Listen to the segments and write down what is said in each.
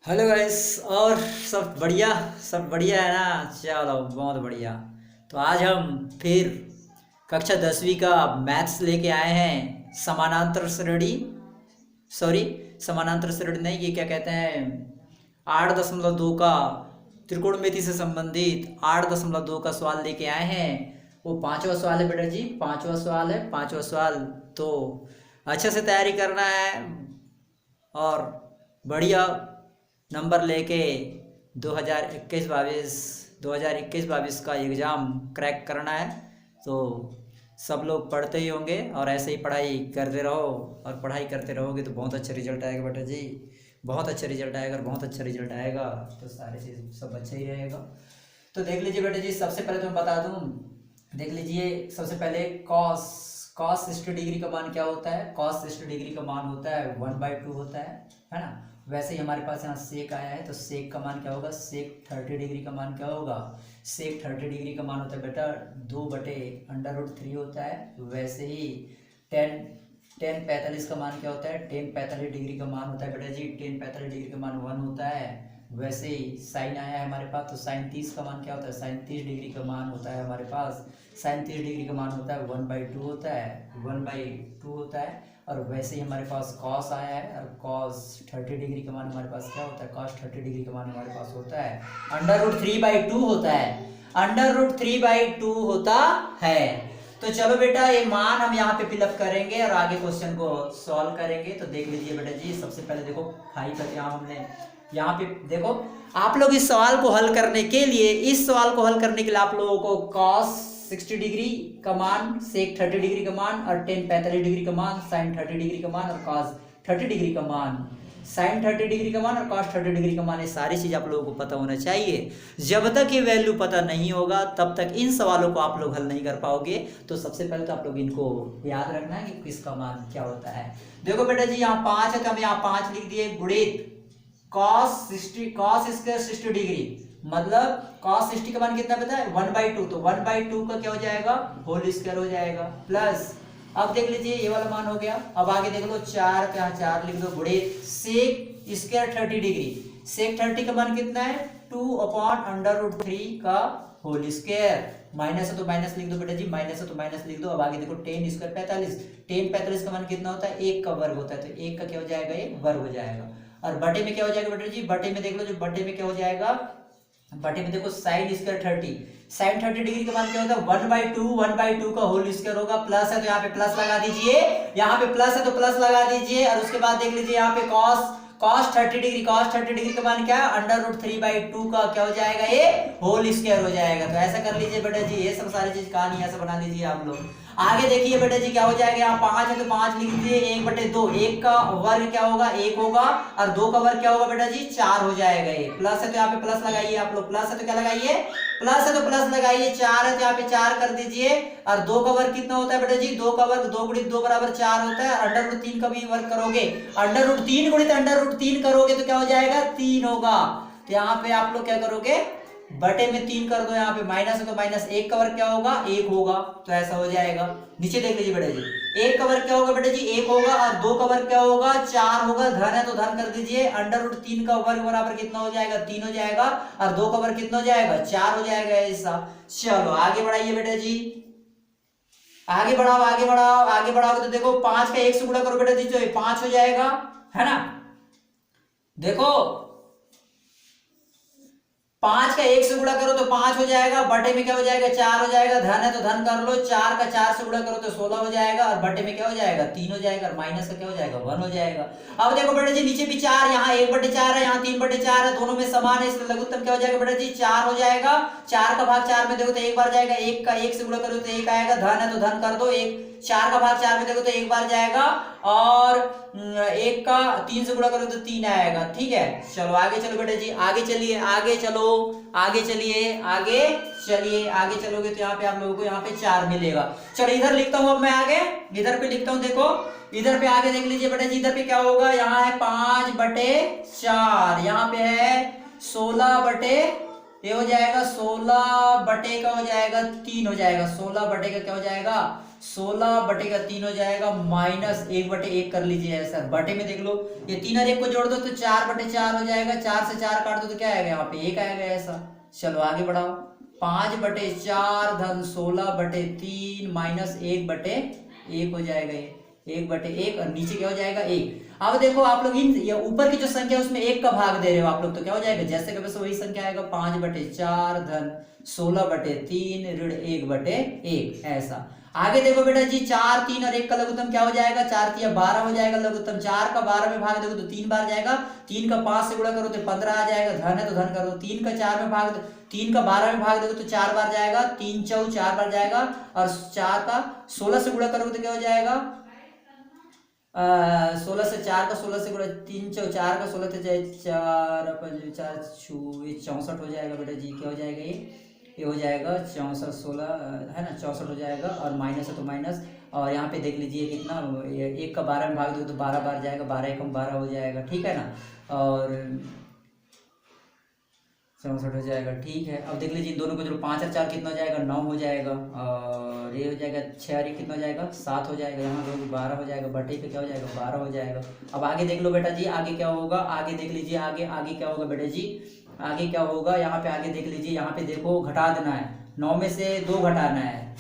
Hello guys. और सब बढ़िया है ना। चलो बहुत बढ़िया। तो आज हम फिर कक्षा 10वीं का मैथ्स लेके आए हैं। समानांतर श्रेणी, सॉरी, समानांतर श्रेणी नहीं, ये क्या कहते हैं, 8.2 का त्रिकोणमिति से संबंधित 8.2 का सवाल लेके आए हैं। वो पांचवा सवाल है बेटा जी, पांचवा सवाल है, पांचवा सवाल। तो अच्छे से तैयारी करना है और बढ़िया नंबर लेके 2021-22 का एग्ज़ाम क्रैक करना है। तो सब लोग पढ़ते ही होंगे और ऐसे ही पढ़ाई करते रहो, और पढ़ाई करते रहोगे तो बहुत अच्छा रिजल्ट आएगा बेटा जी, बहुत अच्छा रिजल्ट आएगा। और बहुत अच्छा रिजल्ट आएगा तो सारी चीज़ सब अच्छा ही रहेगा। तो देख लीजिए बेटा जी, सबसे पहले तो मैं बता दूं, देख लीजिए सबसे पहले कॉस कॉस 60 डिग्री का मान क्या होता है। कॉस 60 डिग्री का मान होता है 1/2 होता है ना। वैसे ही हमारे पास यहाँ सेक आया है, तो सेक का मान क्या होगा, सेक 30 डिग्री का मान क्या होगा, सेक 30 डिग्री का मान होता है बेटा 2/√3 होता है। वैसे ही टेन टेन 45 का मान क्या होता है, टेन 45 डिग्री का मान होता है बेटा जी, टेन 45 डिग्री का मान 1 होता है। वैसे ही साइन आया है हमारे पास, तो साइन 30 का मान क्या होता है, साइन 30 डिग्री का मान होता है हमारे पास, साइन 30 डिग्री का मान होता है 1/2 होता है, 1/2 होता है। और वैसे ही हमारे पास कॉस आया है, और कॉस 30 डिग्री का मान हमारे पास क्या होता है, कॉस 30 डिग्री का मान हमारे पास होता है √3/2 होता है, √3/2 होता है। तो चलो बेटा, ये मान हम यहाँ पे फिलअप करेंगे और आगे क्वेश्चन को सॉल्व करेंगे। तो देख लीजिए बेटा जी, सबसे पहले देखो 5 है, यहाँ हमने यहाँ पे देखो, आप लोग इस सवाल को हल करने के लिए, इस सवाल को हल करने के लिए आप लोगों को कॉस 60 डिग्री का मान, सेक 30 डिग्री का मान, और टेन 45 डिग्री का मान, साइन 30 डिग्री का मान, और कॉस 30 डिग्री का मान, साइन 30 डिग्री का मान और कॉस 30 डिग्री का मान, ये सारी चीज आप लोगों को पता होना चाहिए। जब तक ये वैल्यू पता नहीं होगा तब तक इन सवालों को आप लोग हल नहीं कर पाओगे। तो सबसे पहले तो आप लोग इनको याद रखना है कि किसका मान क्या होता है। देखो बेटा जी, यहाँ 5 है तो हम यहाँ 5 लिख दिए, गुणित कॉस 60 मतलब कॉस 60 का मान कितना पता है, 1/2, तो 1/2 का क्या हो जाएगा, होल स्क्वायर हो जाएगा, प्लस अब देख लीजिए ये वाला मान हो गया। अब आगे देख लो, 4 का यहाँ 4 लिख दो, गुणित सेक स्क्वायर 30 डिग्री, सेक 30 का मान कितना है, 2/√3 का होल स्क्वायर, माइनस है तो माइनस लिख दो बेटा जी, माइनस है तो माइनस लिख दो। अब आगे देखो, टेन स्क्वायर 45, टेन 45 का मान कितना होता है, 1 का वर्ग होता है, तो 1 का क्या हो जाएगा, ये वर्ग हो जाएगा। और बटे में क्या हो जाएगा बेटा जी, बटे में देख लो, जो बटे में क्या हो जाएगा, बटे में देखो साइन स्क्वायर 30, साइन 30 डिग्री का मान क्या होता है, 1/2 का होल स्क्वायर होगा, प्लस है तो यहाँ पे प्लस लगा दीजिए, यहाँ पे प्लस है तो प्लस लगा दीजिए। और उसके बाद देख लीजिए यहाँ पे कॉस कॉस 30 डिग्री का मान क्या है, √3/2 का क्या हो जाएगा, ये होल स्क्वायर हो जाएगा। तो ऐसा कर लीजिए बेटा जी, ये सब सारी चीज कहानी ऐसा बना लीजिए आप लोग। आगे देखिए बेटा जी क्या हो जाएगा, यहाँ 5 है तो 5 लिख दिए, 1/2, 1 का वर्ग क्या होगा, 1 होगा, और 2 का वर्ग क्या होगा बेटा जी, 4 हो जाएगा। ये प्लस है तो यहाँ पे प्लस लगाइए आप लोग, प्लस है तो क्या लगाइए, प्लस है तो प्लस लगाइए, 4 है तो यहाँ पे 4 कर दीजिए। और 2 का वर्ग कितना होता है बेटा जी, 2 का वर्ग 2 गुणित 2 बराबर 4 होता है। √3 का भी वर्ग करोगे, √3 गुणित √3 करोगे तो क्या हो जाएगा, 3 होगा। तो यहाँ पे आप लोग क्या करोगे, बटे में 3 कर दो, यहाँ पे माइनस है तो माइनस, 1 का वर्ग क्या होगा, 1 होगा, तो ऐसा हो जाएगा। नीचे देख लीजिए बेटा जी, 1 का वर्ग क्या होगा बेटा जी, 1 होगा, और 2 का वर्ग क्या होगा, 4 होगा, धन है तो धन कर दीजिए, √3 का वर्ग बराबर कितना हो जाएगा, 3 हो जाएगा, और 2 का वर्ग कितना हो जाएगा, 4 हो जाएगा। ऐसा चलो आगे बढ़ाइए बेटा जी, आगे बढ़ाओ आगे बढ़ाओ आगे बढ़ाओ। तो देखो 5 का 1 से गुणा करो बेटा जी, तो 5 हो जाएगा, है ना। देखो 5 का 1 से गुणा करो तो 5 हो जाएगा, बटे में क्या हो जाएगा, 4 हो जाएगा, धन है तो धन कर लो, 4 का 4 से गुणा करो तो 16 हो जाएगा, और बटे में क्या हो जाएगा, 3 हो जाएगा, और माइनस का क्या हो जाएगा, 1 हो जाएगा। अब देखो बेटा जी, नीचे भी 4, यहाँ 1/4 है, यहाँ 3/4 है, दोनों में समान है, इसलिए लघुत्तम क्या हो जाएगा बेटा जी, 4 हो जाएगा। 4 का भाग 4 में देखो तो एक बार जाएगा, 1 का 1 से गुणा करो तो 1 आएगा, धन है तो धन कर दो, 1 4 का भाग 4 में देखो तो एक बार जाएगा, और 1 का 3 से गुणा करो तो 3 आएगा। ठीक है, चलो आगे चलो बेटा जी, आगे चलिए, आगे चलो, आगे चलिए, आगे चलिए, आगे चलोगे तो यहाँ पे आप लोगों को यहाँ पे 4 मिलेगा। चलो इधर लिखता हूँ, अब मैं आगे इधर पे लिखता हूँ, देखो इधर पे आगे देख लीजिए बेटा जी, इधर पे क्या होगा, यहाँ है 5/4, यहाँ पे है 16 ये हो जाएगा, 16 बटे का हो जाएगा 3 हो जाएगा, 16 बटे का क्या हो जाएगा, 16/3 हो जाएगा, -1/1 कर लीजिए ऐसा। बटे में देख लो, ये 3 और 1 को जोड़ दो तो 4/4 हो जाएगा, 4 से 4 काट दो तो क्या आएगा यहाँ पे 1 आएगा ऐसा। चलो आगे बढ़ाओ, 5/4 धन 16/3 -1/1 हो जाएगा, ये 1/1 और नीचे क्या हो जाएगा 1। अब देखो आप लोग इन ये ऊपर की जो संख्या है उसमें 1 का भाग दे रहे हो आप लोग, तो क्या हो जाएगा जैसे कि वैसे वही संख्या आएगा, 5/4 धन 16/3 ऋण 1/1 ऐसा। आगे देखो बेटा जी, 4, 3 और 1 का लघुत्तम क्या हो जाएगा, 4 3 12 हो जाएगा लघुत्तम। 4 का 12 में भाग देखो तो 3 बार जाएगा, 3 का 5 से गुणा करो तो 15 आ जाएगा, धन है तो धन कर दो। 3 का 4 में भाग, 3 का 12 में भाग देखो तो 4 बार जाएगा, 3 4 4 बार जाएगा, और 4 का 16 से गुणा करोगे तो क्या हो जाएगा, 16 से 4 का 16 से गुणा, 3 4 4 का 16 से 4 4 64 हो जाएगा बेटा जी। क्या हो जाएगा ये हो जाएगा 64, 16 है ना, 64 हो जाएगा, और माइनस है तो माइनस। और यहाँ पे देख लीजिए कितना, 1 का 12 में भाग दो तो 12 बार जाएगा, 12 एकम 12 हो जाएगा, ठीक है ना, और 64 हो जाएगा, ठीक है। अब देख लीजिए इन दोनों को जो 5 और 4 कितना हो जाएगा, 9 हो जाएगा, और ये हो जाएगा 6 और 1 कितना हो जाएगा, 7 हो जाएगा, यहाँ लोग 12 हो जाएगा, बटे पे क्या हो जाएगा 12 हो जाएगा। अब आगे देख लो बेटा जी, आगे क्या होगा, आगे देख लीजिए, आगे आगे क्या होगा बेटा जी, आगे क्या होगा, यहाँ पे आगे देख लीजिए, यहाँ पे देखो घटा देना है, 9 में से 2 घटाना है,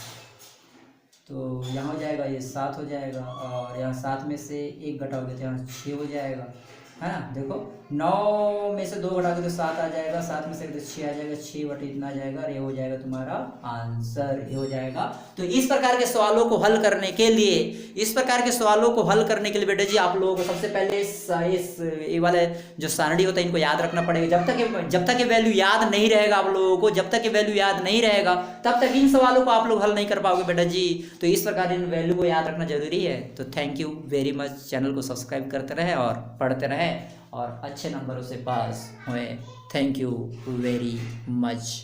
तो यहाँ हो जाएगा ये 7 हो जाएगा, और यहाँ 7 में से 1 घटाओगे तो यहाँ 6 हो जाएगा, है ना। देखो 9 में से 2 घटाओगे तो 7 आ जाएगा, 7 में से 6 आ जाएगा, 6/, इतना आ जाएगा, और ये हो जाएगा तुम्हारा आंसर, ये हो जाएगा। तो इस प्रकार के सवालों को हल करने के लिए, बेटा जी आप लोगों को सबसे पहले ये वाले जो सारणी होता है इनको याद रखना पड़ेगा। जब तक ये वैल्यू याद नहीं रहेगा आप लोगों को, जब तक ये वैल्यू याद नहीं रहेगा तब तक इन सवालों को आप लोग हल नहीं कर पाओगे बेटा जी। तो इस प्रकार इन वैल्यू को याद रखना जरूरी है। तो thank you very much, channel को सब्सक्राइब करते रहे और पढ़ते रहे और अच्छे नंबरों से पास हुए। Thank you very much.